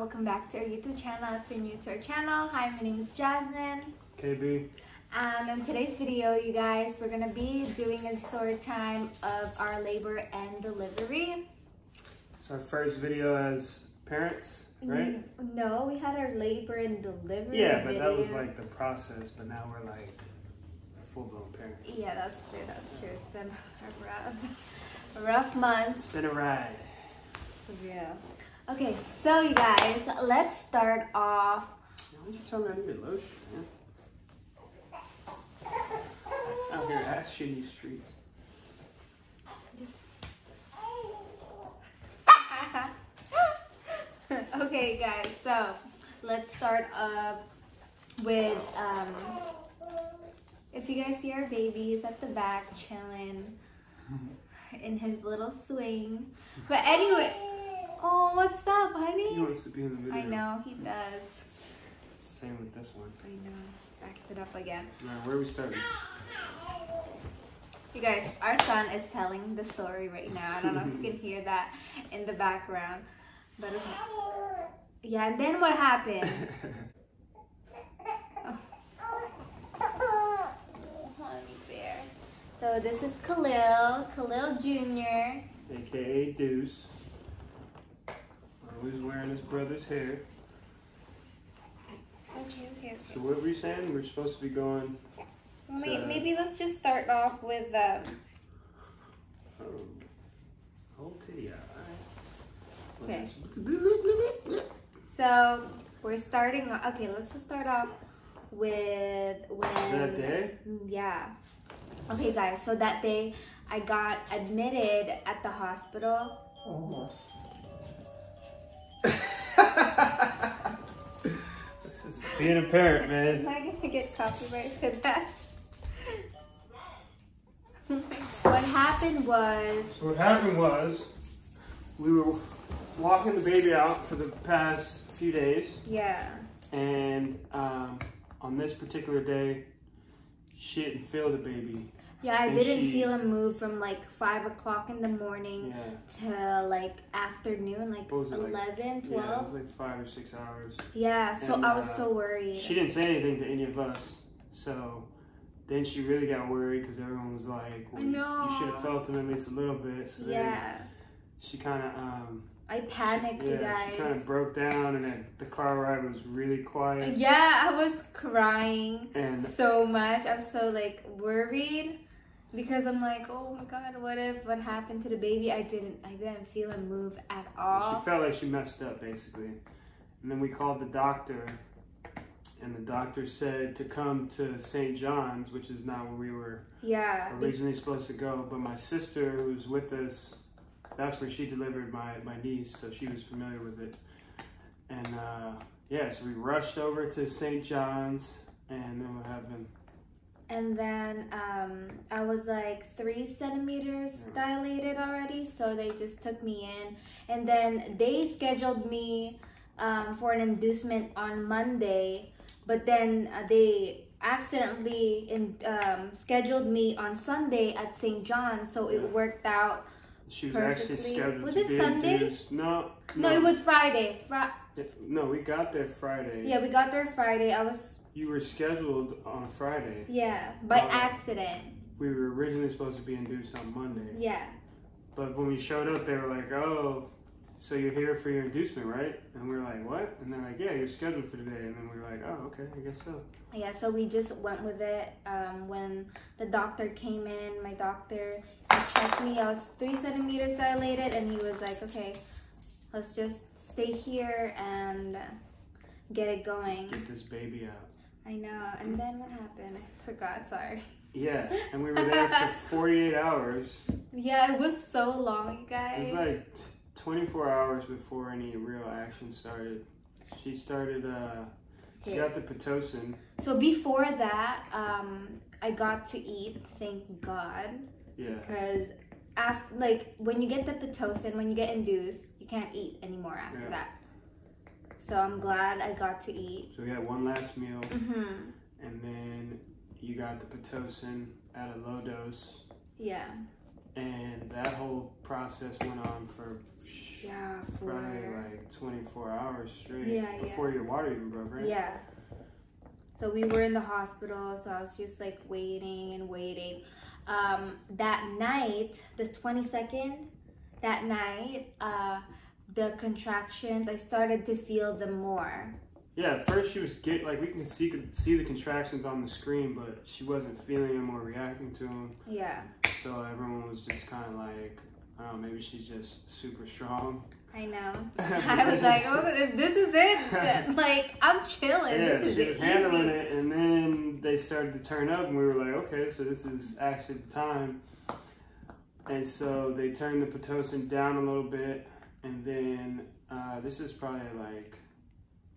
welcome back to our YouTube channel. If you're new to our channel, hi, my name is Jasmine. KB. And in today's video, you guys, we're gonna be doing a story time of our labor and delivery. It's our first video as parents, right? No, we had our labor and delivery Yeah, but video. that was like the process, but now we're like full-blown parents. Yeah, that's true, It's been a rough month. It's been a ride. Yeah. Okay, so you guys, let's start off. Why don't you tell me I need a lotion, man? Out here action in these streets. Okay, guys, so let's start up with if you guys see our baby, he's at the back chilling in his little swing. But anyway, oh, what's up, honey? He wants to be in the video. I know, he does. Same with this one. I know, he's acted up again. Alright, where are we starting? You guys, our son is telling the story right now. I don't know if you can hear that in the background. But yeah, and then what happened? Oh, honey bear. So this is Khalil Jr. AKA Deuce. Always wearing his brother's hair. Okay. So what were you saying? We're supposed to be going... Maybe let's just start off with whole titty out. Okay. So we're starting. Okay, let's just start off with when. That day? Yeah. Okay, guys. So that day, I got admitted at the hospital. Oh. This is being a parent, man. Am I gonna get copyright for that? What happened was we were walking the baby out for the past few days. Yeah. And on this particular day, she didn't feel the baby. Yeah, I didn't feel him move from like 5 o'clock in the morning to like afternoon, like 11, 12. Yeah, it was like 5 or 6 hours. Yeah, so and, I was so worried. She didn't say anything to any of us, so then she really got worried because everyone was like, well, you should have felt him at least a little bit. So yeah. She kind of... I panicked, you guys. She kind of broke down, and then the car ride was really quiet. Yeah, I was crying and so much. I was so like worried because I'm like, oh my God, what happened to the baby? I didn't feel him move at all. She felt like she messed up, basically. And then we called the doctor, and the doctor said to come to St. John's, which is not where we were originally supposed to go. But my sister, who's with us, that's where she delivered my niece, so she was familiar with it. And so we rushed over to St. John's, and then what happened? And then I was like 3 centimeters dilated already, so they just took me in. And then they scheduled me for an inducement on Monday, but then they accidentally scheduled me on Sunday at St. John's, so it worked out. She was perfectly. actually scheduled was to it be Sunday? induced. No, it was Friday. No, we got there Friday. Yeah, we got there Friday. You were scheduled on Friday. Yeah, by accident. We were originally supposed to be induced on Monday. Yeah. But when we showed up, they were like, oh, so you're here for your inducement, right? And we were like, what? And they're like, yeah, you're scheduled for today. And then we were like, oh, okay, I guess so. Yeah, so we just went with it. When the doctor came in, my doctor, he checked me. I was 3 centimeters dilated, and he was like, okay, let's just stay here and get it going. Get this baby out. I know. And then what happened? I forgot, sorry. Yeah, and we were there for 48 hours. Yeah, it was so long, you guys. It was like 24 hours before any real action started. She started, she got the Pitocin. So before that, I got to eat, thank God. Yeah. Because after, like, when you get the Pitocin, when you get induced, you can't eat anymore after that. So I'm glad I got to eat. So we had one last meal, and then you got the Pitocin at a low dose. Yeah. And that whole process went on for probably like 24 hours straight before your water even broke, right? Yeah. So we were in the hospital, so I was just like waiting and waiting. That night, the 22nd, that night, the contractions, I started to feel them more. Yeah, at first she was like we can see the contractions on the screen, but she wasn't feeling them or reacting to them. Yeah. So everyone was just kind of like, I don't know, maybe she's just super strong. I know. I was like, oh, if this is it, like, I'm chilling. Yeah, this is she was handling it, and then they started to turn up, and we were like, okay, so this is actually the time. And so they turned the Pitocin down a little bit, and then this is probably like,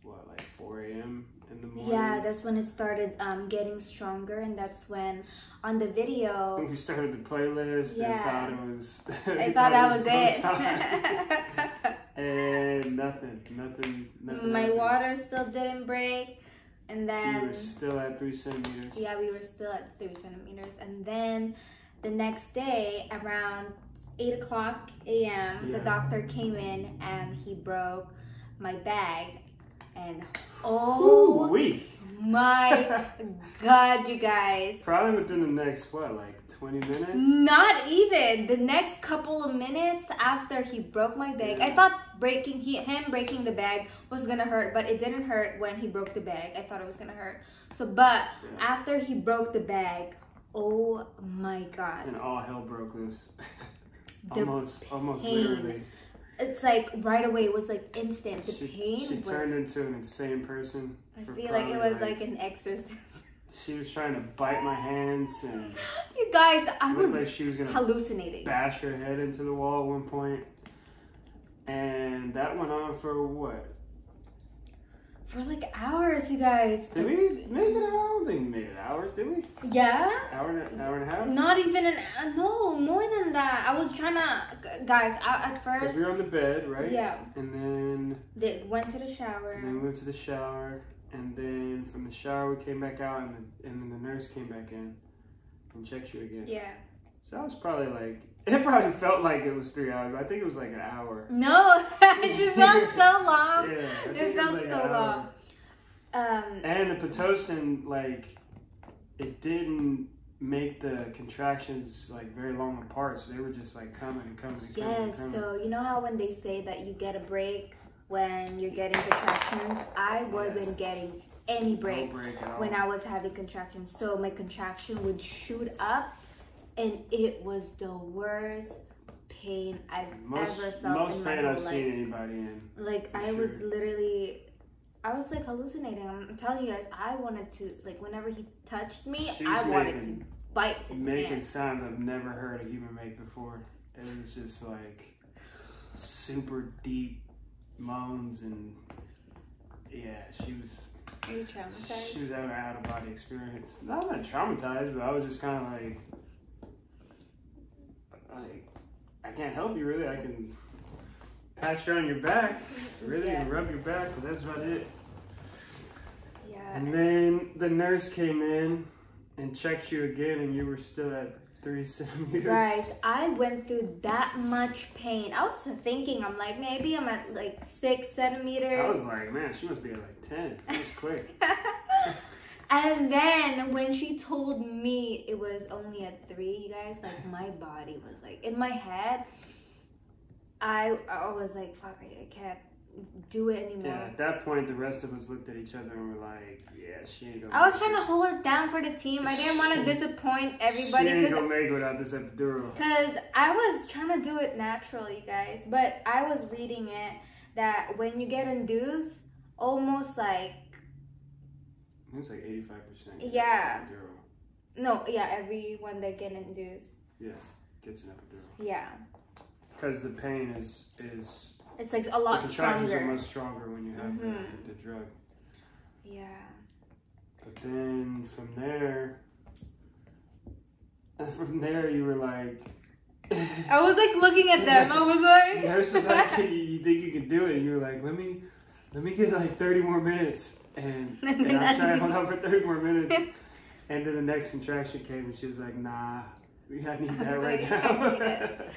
what, like 4 a.m. in the morning? Yeah, that's when it started getting stronger, and that's when on the video we started the playlist and thought it was I thought that was it. And nothing. My happened. water still didn't break, and then we were still at 3 centimeters. Yeah, we were still at 3 centimeters, and then the next day around 8 o'clock a.m. the doctor came in and he broke my bag. And oh my God, you guys. Probably within the next, what, like 20 minutes? Not even. The next couple of minutes after he broke my bag. I thought him breaking the bag was going to hurt, but it didn't hurt when he broke the bag. I thought it was going to hurt. But after he broke the bag, oh my God. And all hell broke loose. almost literally. It's like right away, it was like instant. She turned into an insane person. I feel like it was like an exorcist. She was trying to bite my hands, and you guys, I was like she was gonna hallucinating. Bash her head into the wall at one point, and that went on for what? For like hours, you guys. Did we make it? I don't think we made it hours, did we? Yeah. Hour and a half? Not even no, more than that. I was trying to, guys, at first. Because we were on the bed, right? Yeah. And then. They went to the shower. And then we went to the shower. And then from the shower, we came back out. And then the nurse came back in and checked you again. Yeah. So that was probably like. It probably felt like it was 3 hours, but I think it was like an hour. No, it felt so long. Yeah, it felt like so long. And the Pitocin, like, it didn't make the contractions like very long apart, so they were just like coming and coming and coming. Yes, so you know how when they say that you get a break when you're getting contractions? I wasn't getting any break when I was having contractions. So my contraction would shoot up. And it was the worst pain I've ever felt most in my pain whole I've life. seen anybody in. Like, I was literally, I was like hallucinating. I'm telling you guys, I wanted to, like, whenever he touched me, I wanted to bite his hand. Making sounds I've never heard a human make before. It was just like super deep moans, and yeah, she was. Are you traumatized? She was having an out-of-body experience. No, I'm not traumatized, but I was just kind of like, I can't help you really. I can pat you on your back, really, and rub your back, but that's about it. Yeah. And then the nurse came in and checked you again, and you were still at 3 centimeters. Guys, I went through that much pain. I was thinking, I'm like, maybe I'm at like 6 centimeters. I was like, man, she must be at like 10. It was quick. And then when she told me it was only at 3, you guys, like my body was like, in my head, I was like, fuck, I can't do it anymore. Yeah, at that point, the rest of us looked at each other and were like, yeah, she ain't gonna I was trying to hold it down for the team. I didn't want to disappoint everybody. She ain't gonna make it without this epidural. Because I was trying to do it natural, you guys. But I was reading it that when you get induced, almost like, it was like 85%. Yeah. Epidural. No, yeah, everyone that get induced. Yeah, gets an epidural. Yeah. Because the pain is. It's like a lot stronger. The contractions are much stronger when you have the drug. Yeah. But then from there you were like. I was like looking at them. I was like. The nurse was like, you think you can do it? And you were like, let me get like 30 more minutes. And I tried to hold out for 30 more minutes. And then the next contraction came and she was like, nah, Yeah, I need that right now. I need it.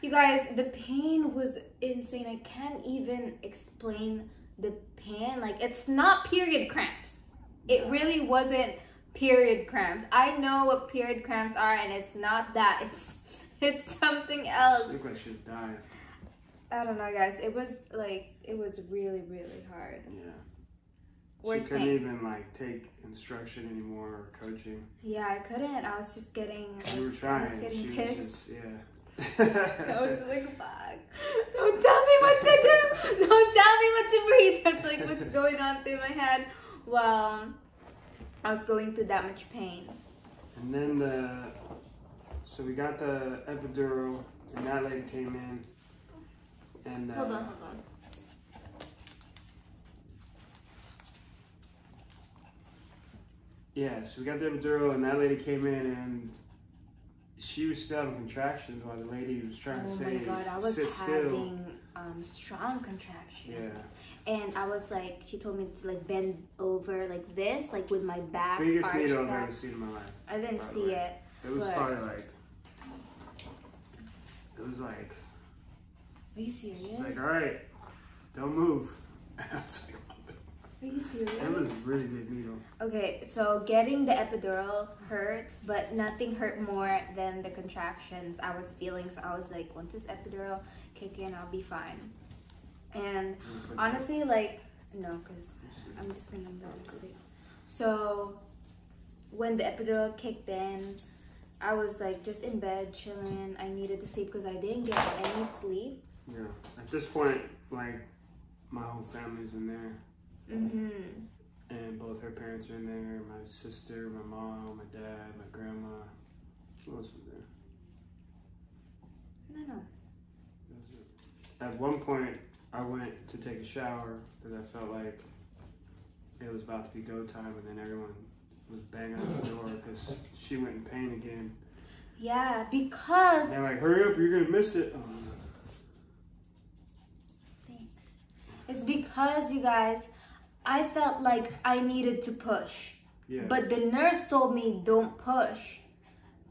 You guys, the pain was insane. I can't even explain the pain. Like, it's not period cramps. It really wasn't period cramps. I know what period cramps are, and it's not that. It's something else. She looked like she was dying. I don't know, guys. It was really, really hard. Yeah. Worst she couldn't pain. even like take instruction anymore or coaching. Yeah, I couldn't. I was just getting. You were trying. I was getting she pissed. was just, yeah. I was like, fuck. Don't tell me what to do. Don't tell me what to breathe. That's like what's going on through my head. Well, I was going through that much pain. And then so we got the epidural, and that lady came in. And hold on. Yeah, so we got the epidural, and that lady came in, and she was still having contractions while the lady was trying to say, oh my God, I was sit having strong contractions. Yeah. And I was like, she told me to like bend over like this, like with my back. Biggest needle I've ever seen in my life. I didn't see it. It was probably like, it was like, are you serious? she's like, all right, don't move. And I was like, are you serious? it was a really big needle. Okay, so getting the epidural hurts, but nothing hurt more than the contractions I was feeling. So I was like, once this epidural kick in, I'll be fine. And honestly, like, no, because I'm just gonna go to sleep. So when the epidural kicked in, I was like just in bed chilling. I needed to sleep because I didn't get any sleep. Yeah, at this point, like, my whole family's in there. Mm-hmm. And both her parents are in there, my sister, my mom, my dad, my grandma. Who else was there? I don't know. At one point, I went to take a shower because I felt like it was about to be go time, and then everyone was banging on the door because she went in pain again. Yeah, because... And they're like, hurry up, you're going to miss it. Oh, thanks. It's because, you guys, I felt like I needed to push. yeah. But the nurse told me don't push.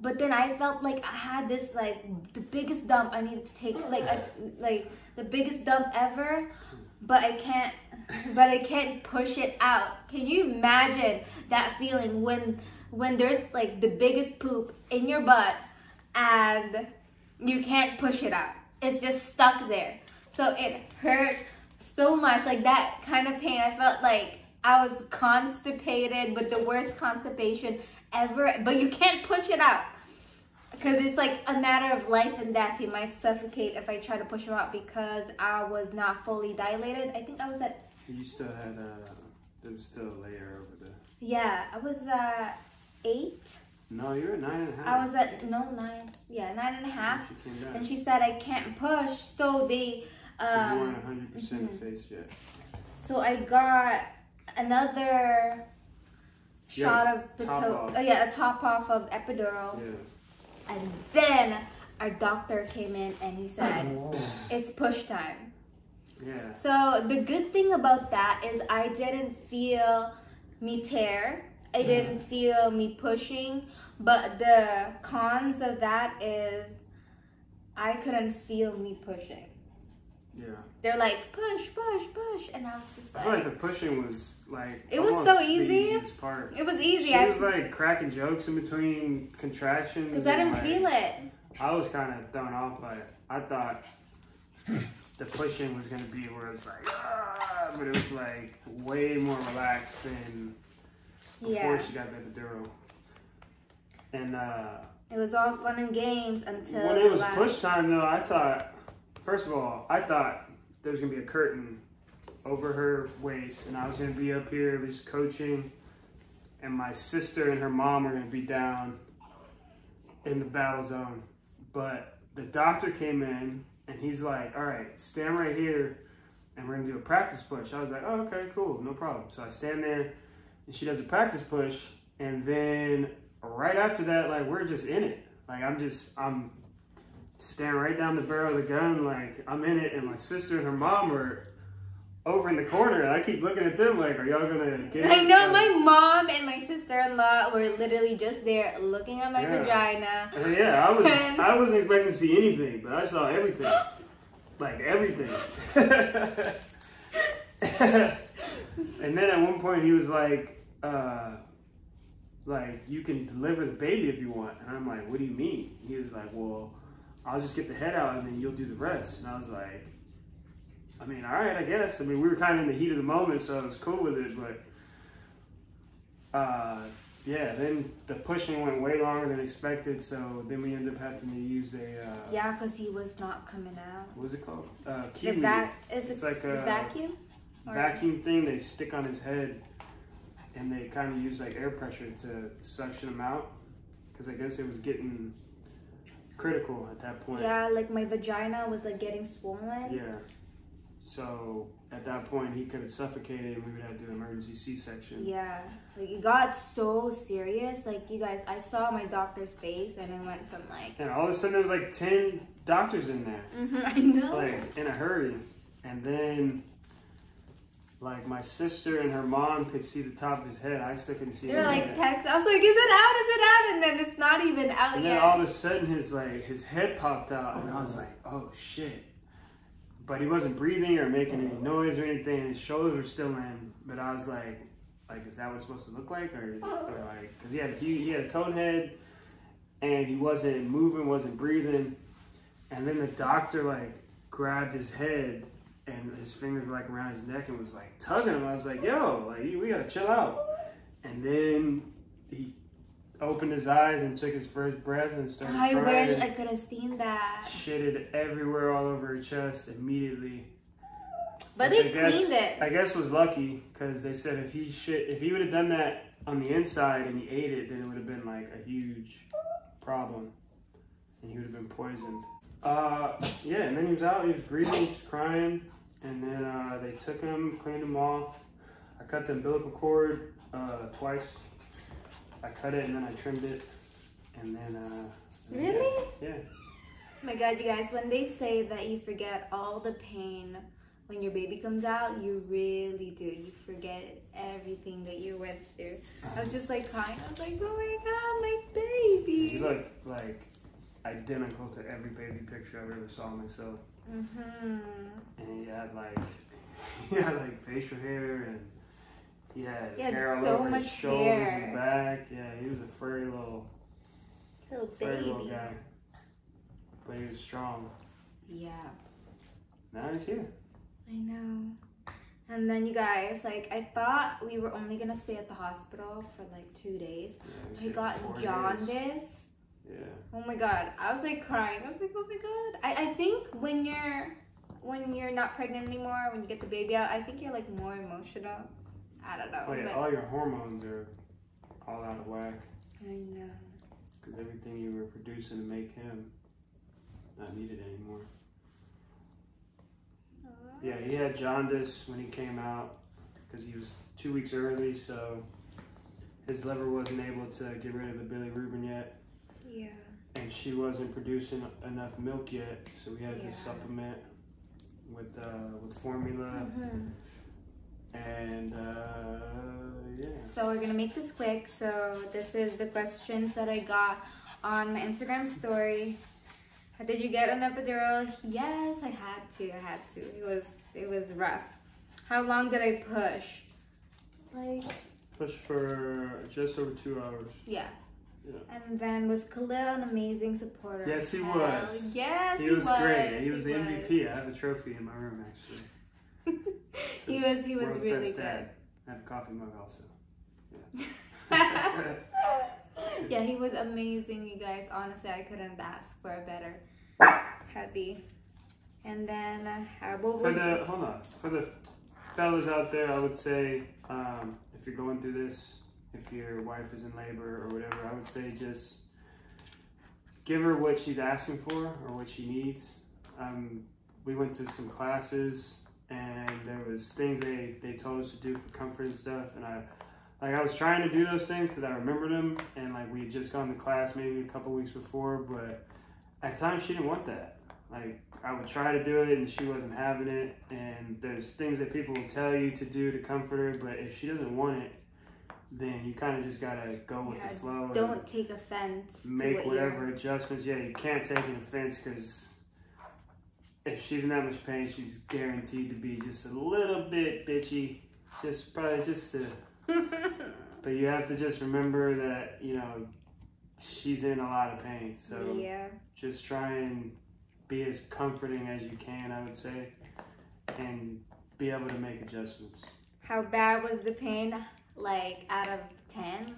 But then I felt like I had this like the biggest dump I needed to take, like the biggest dump ever, but I can't push it out. Can you imagine that feeling when there's like the biggest poop in your butt and you can't push it out? It's just stuck there. So it hurt so much, like that kind of pain. I felt like I was constipated, but the worst constipation ever, but you can't push it out because it's like a matter of life and death. He might suffocate if I try to push him out because I was not fully dilated. I think I was at... You still had there was still a layer over there. Yeah, I was at 8. No, you were at 9.5. I was at 9. Yeah, 9.5. She came down. And she said I can't push, so they... you weren't 100% effaced yet. So I got another shot of a top off of epidural. Yeah. And then our doctor came in and he said, it's push time. Yeah. So the good thing about that is I didn't feel me tear. I didn't feel me pushing. But the cons of that is I couldn't feel me pushing. Yeah. They're like, push, push, push. And I was just like... I feel like the pushing was like... It was so easy. The easiest part. It was easy. She was like cracking jokes in between contractions. Because I didn't feel it. I was kind of thrown off by it. I thought the pushing was going to be where it's like, ah, but it was like way more relaxed than before she got the epidural. And it was all fun and games until when it was push time, though, I thought, first of all, I thought there was going to be a curtain over her waist, and I was going to be up here just coaching, and my sister and her mom were going to be down in the battle zone. But the doctor came in, and he's like, all right, stand right here, and we're going to do a practice push. I was like, oh, okay, cool, no problem. So I stand there, and she does a practice push, and then right after that, like, we're just in it. Like, I'm staring right down the barrel of the gun, like, I'm in it, and my sister and her mom are over in the corner, and I keep looking at them like, are y'all gonna get it? I know, my mom and my sister-in-law were literally just there looking at my vagina. Yeah, I wasn't expecting to see anything, but I saw everything. Like, everything. And then at one point he was like, you can deliver the baby if you want. And I'm like, what do you mean? He was like, well, I'll just get the head out and then you'll do the rest. And I was like, I mean, all right, I guess. I mean, we were kind of in the heat of the moment, so I was cool with it. But, yeah, then the pushing went way longer than expected. So then we ended up having to use a... yeah, because he was not coming out. What is it called? Kiwi. It's like a vacuum? Vacuum thing they stick on his head. And they kind of use like air pressure to suction him out. Because I guess it was getting critical at that point. Yeah, like my vagina was like getting swollen. Yeah. So at that point he could have suffocated and we would have to do an emergency C-section. Yeah. Like it got so serious. Like you guys, I saw my doctor's face and it went from like... And all of a sudden there was like 10 doctors in there. I know. Like in a hurry. And then... like my sister and her mom could see the top of his head. I still couldn't see it. They were like text. I was like, "Is it out? Is it out?" And then it's not even out and yet. Then all of a sudden, his head popped out, and I was like, "Oh shit!" But he wasn't breathing or making any noise or anything. And his shoulders were still in. But I was like, is that what it's supposed to look like, or like, because he had a cone head, and he wasn't moving, wasn't breathing, and then the doctor like grabbed his head. And his fingers were like around his neck and was like tugging him. I was like, yo, like we gotta chill out. And then he opened his eyes and took his first breath and started crying. I wish I could have seen that. Shitted everywhere all over her chest immediately. But they cleaned it. I guess was lucky because they said if he would have done that on the inside and he ate it, then it would have been like a huge problem. And he would have been poisoned. Yeah, and then he was out, he was breathing, just crying. And then they took him, cleaned him off. I cut the umbilical cord twice. I cut it and then I trimmed it. And then... really? Yeah. Oh my god, you guys, when they say that you forget all the pain when your baby comes out, you really do. You forget everything that you went through. I was just like crying. I was like, oh my god, my baby. He looked like identical to every baby picture I've ever saw myself. And he had like facial hair and he had hair all over his shoulders and back. Yeah, he was a furry little guy. But he was strong. Yeah. Now he's here. I know. And then you guys, like I thought we were only gonna stay at the hospital for like 2 days. Yeah, he got jaundice. Yeah. Oh my god. I was like crying. I was like, oh my god. I think when you're not pregnant anymore, when you get the baby out, I think you're like more emotional. I don't know. Oh yeah, all your hormones are all out of whack. I know. Because everything you were producing to make him not needed anymore. Yeah, he had jaundice when he came out because he was 2 weeks early, so his liver wasn't able to get rid of the bilirubin yet. Yeah. And she wasn't producing enough milk yet, so we had to supplement with formula. And yeah. So we're gonna make this quick. So this is the questions that I got on my Instagram story. Did you get an epidural? Yes, I had to. It was rough. How long did I push? Like push for just over 2 hours. Yeah. And then was Khalil an amazing supporter? Yes, he was. Yes, he was great. He was the MVP. I have a trophy in my room actually. he was really good. Dad. I have a coffee mug also. Yeah. Yeah, he was amazing, you guys. Honestly, I couldn't ask for a better hubby. And then hold on. For the fellas out there, I would say if you're going through this, if your wife is in labor or whatever, I would say just give her what she's asking for or what she needs. We went to some classes and there was things they told us to do for comfort and stuff, and I was trying to do those things because I remembered them, and like we had just gone to class maybe a couple weeks before, but at times she didn't want that. Like, I would try to do it and she wasn't having it. And there's things that people will tell you to do to comfort her, but if she doesn't want it, then you kind of just gotta go with the flow. Don't take offense. Make whatever adjustments. Yeah, you can't take an offense, because if she's in that much pain, she's guaranteed to be just a little bit bitchy. Probably just to... But you have to just remember that, you know, she's in a lot of pain. So just try and be as comforting as you can, I would say, and be able to make adjustments. How bad was the pain? Like, out of 10?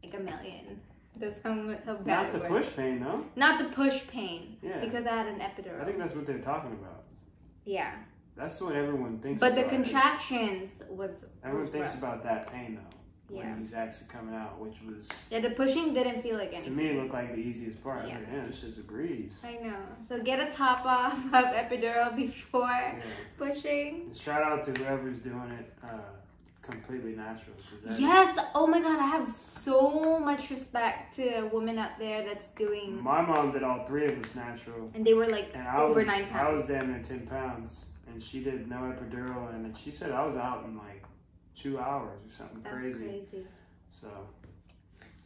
Like 1,000,000. That's how bad it was. Not the push pain, no? Not the push pain. Yeah. Because I had an epidural. I think that's what they're talking about. Yeah. That's what everyone thinks about. But the contractions was Everyone thinks rough. about that pain, though. Yeah. When he's actually coming out, which was... Yeah, the pushing didn't feel like anything. To me, it looked like the easiest part. I was like, yeah, this is a breeze. I know. So get a top off of epidural before pushing. And shout out to whoever's doing it completely natural. Yes! Oh my god, I have so much respect to a woman out there that's doing... My mom did all 3 of us natural. And they were like over 9 pounds. I was damn near 10 pounds. And she did no epidural. And she said I was out in like 2 hours or something crazy. That's crazy. So...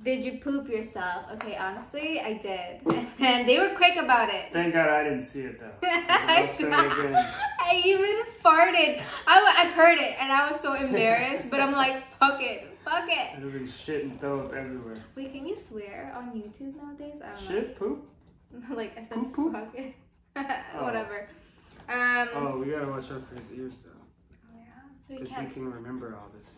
Did you poop yourself? Okay, honestly, I did. And they were quick about it. Thank God I didn't see it, though. I even farted. I heard it, and I was so embarrassed. But I'm like, fuck it. Fuck it. It'll be shit and throw up everywhere. Wait, can you swear on YouTube nowadays? I don't know. Shit? Poop? Like, I said poop, poop? fuck it. Whatever. Oh, we gotta watch out for his ears, though. Oh, yeah? Because he can remember all this.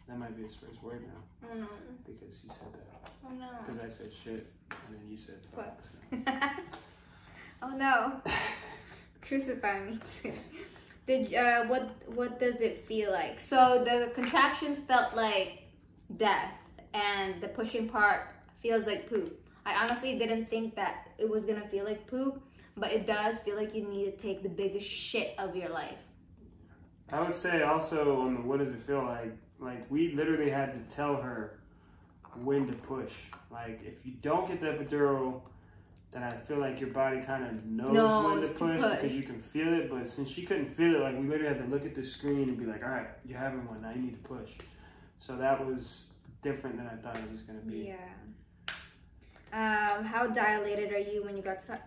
That might be his first word now. Oh, no. Because you said that. Oh, no. Because I said shit, and then you said fuck. So. Oh, no. Crucify me, too. What does it feel like? So the contractions felt like death, and the pushing part feels like poop. I honestly didn't think that it was gonna feel like poop, but it does feel like you need to take the biggest shit of your life. I would say also on the what does it feel like we literally had to tell her when to push. Like, if you don't get the epidural, then I feel like your body kind of knows when to push because you can feel it. But since she couldn't feel it, like, we literally had to look at the screen and be like, all right, you're having one, now you need to push. So that was different than I thought it was going to be. Yeah. How dilated are you when you got the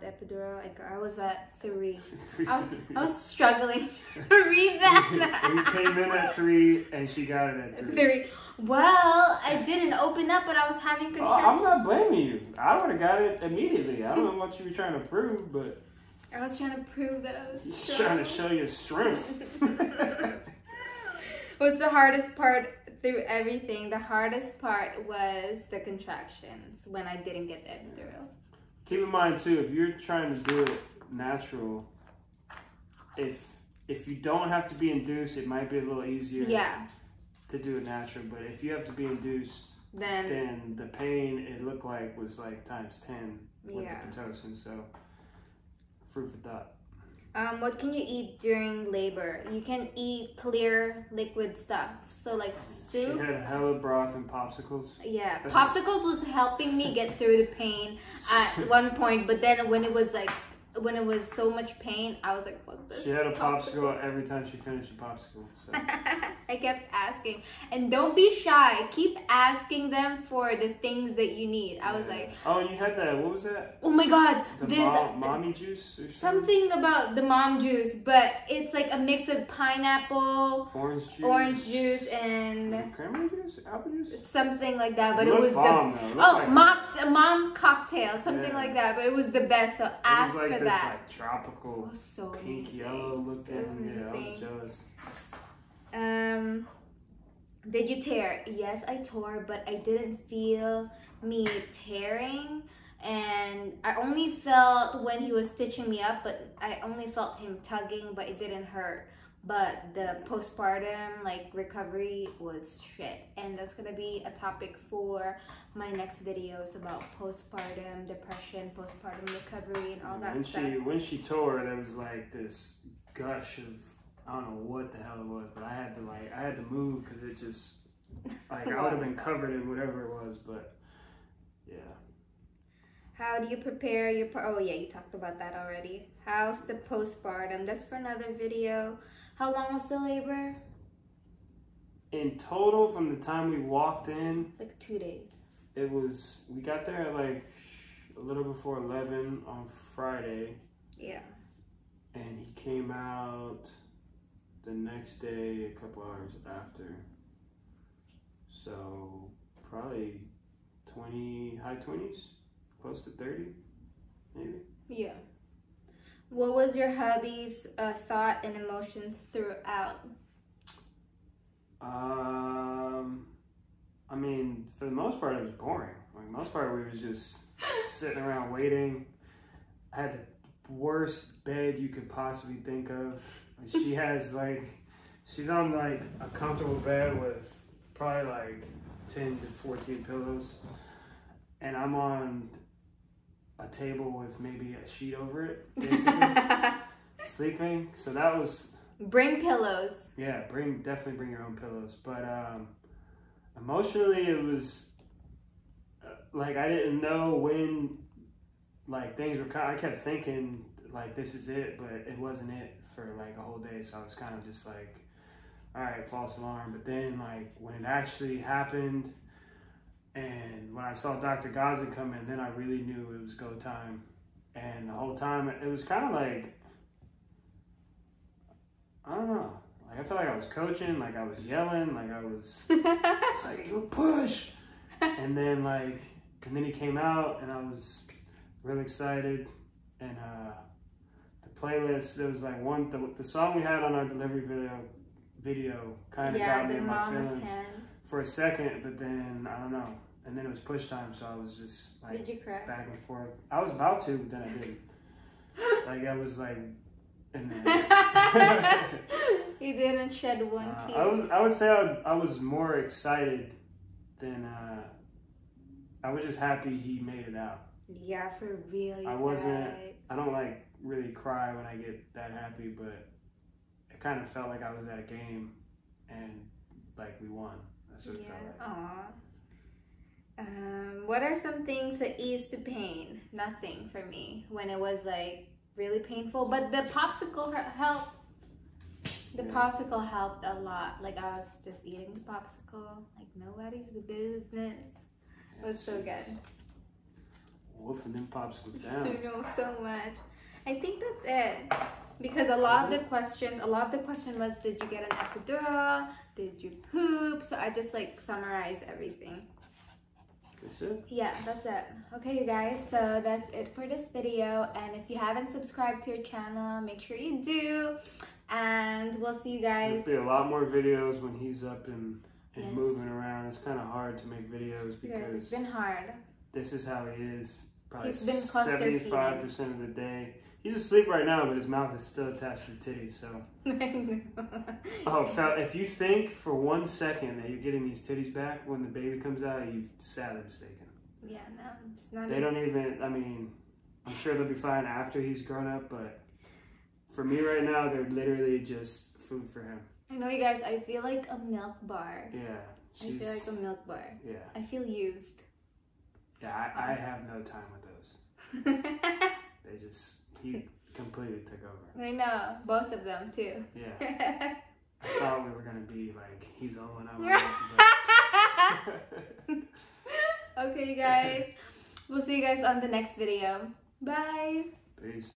epidural? I was at 3. I was struggling to read that. We came in at 3 and she got it at 3. Well, I didn't open up, but I was having contractions. Oh, I'm not blaming you. I would have got it immediately. I don't know what you were trying to prove, but I was trying to prove that I was strong. Trying to show your strength. What's the hardest part through everything? The hardest part was the contractions when I didn't get the epidural. Keep in mind too, if you're trying to do it natural, if you don't have to be induced, it might be a little easier to do it natural. But if you have to be induced, then the pain, it looked like, was like times 10 with the Pitocin. So food for thought. What can you eat during labor? You can eat clear liquid stuff. So like soup. She had hella broth and popsicles. Yeah, popsicles was helping me get through the pain at one point. But then when it was so much pain, I was like, fuck this. She had a popsicle every time she finished a popsicle. So. I kept asking. And don't be shy. Keep asking them for the things that you need. I was like... Oh, and you had that, what was that? Oh my god. The mommy juice or something? Something about the mom juice, but it's like a mix of pineapple, orange juice, and... Cranberry juice? Apple juice? Something like that, but it was bomb, mom cocktail, something like that, but it was the best, so ask for that. This like tropical, so pink yellow looking. Yeah, I was jealous. Did you tear? Yes, I tore, but I didn't feel me tearing, and I only felt when he was stitching me up, but I only felt him tugging, but it didn't hurt. But the postpartum recovery was shit, and that's gonna be a topic for my next videos about postpartum depression, postpartum recovery, and all that stuff. When she tore, there was like this gush of, I don't know what the hell it was, but I had to move because it just I would have been covered in whatever it was, but yeah. How do you prepare your... Oh, yeah, you talked about that already. How's the postpartum? That's for another video. How long was the labor? In total, from the time we walked in... Like 2 days. It was... We got there at like a little before 11 on Friday. Yeah. And he came out the next day, a couple hours after. So probably 20, high 20s, close to 30, maybe. Yeah. What was your hubby's thought and emotions throughout? I mean, for the most part, it was boring. Like, most part, we was just sitting around waiting. I had the worst bed you could possibly think of. She has like, she's on like a comfortable bed with probably like 10 to 14 pillows. And I'm on a table with maybe a sheet over it, basically, sleeping. So that was... Bring pillows. Yeah, definitely bring your own pillows. But emotionally, it was like I didn't know when like things were I kept thinking like this is it, but it wasn't it for like a whole day. So I was kind of just like, all right, false alarm. But then like when it actually happened and when I saw Dr. Gazin come in, then I really knew it was go time. And the whole time it was kind of like, I don't know. Like I felt like I was coaching, like I was yelling, like I was, it's like, you push. And then he came out and I was really excited. And the playlist, there was like the song we had on our delivery video kind of got me in my feelings for a second, but then I don't know. And then it was push time, so I was just like, did you cry? Back and forth. I was about to, but then I didn't. Like I was like, and then you didn't shed one tear. I would say I was more excited than I was just happy he made it out. Yeah, for real. I don't like really cry when I get that happy, but it kind of felt like I was at a game and like we won. That's what it felt like. Aww. What are some things that eased the pain? Nothing for me when it was like really painful, but the popsicle helped. The popsicle helped a lot. Like I was just eating the popsicle, like nobody's business. It was so good. Wolfing them popsicles down. I know, so much. I think that's it. Because a lot of the question was, did you get an epidural? Did you poop? So I just like summarized everything. That's it? Yeah, that's it. Okay, you guys, so that's it for this video. And if you haven't subscribed to your channel, make sure you do. And we'll see you guys. There'll be a lot more videos when he's up and moving around. It's kind of hard to make videos because it's been hard. This is how he is. Probably He's been cluster 75% of the day. He's asleep right now, but his mouth is still attached to the titties, so. I know. Oh, if you think for 1 second that you're getting these titties back when the baby comes out, you've sadly mistaken. Yeah, no, it's not. They don't even, I mean, I'm sure they'll be fine after he's grown up, but for me right now, they're literally just food for him. I know, you guys, I feel like a milk bar. Yeah. I feel like a milk bar. Yeah. I feel used. Yeah, I have no time with those. He completely took over. I know, both of them too. Yeah. I thought we were going to be like, he's on, I'm on. Okay, guys. We'll see you guys on the next video. Bye. Peace.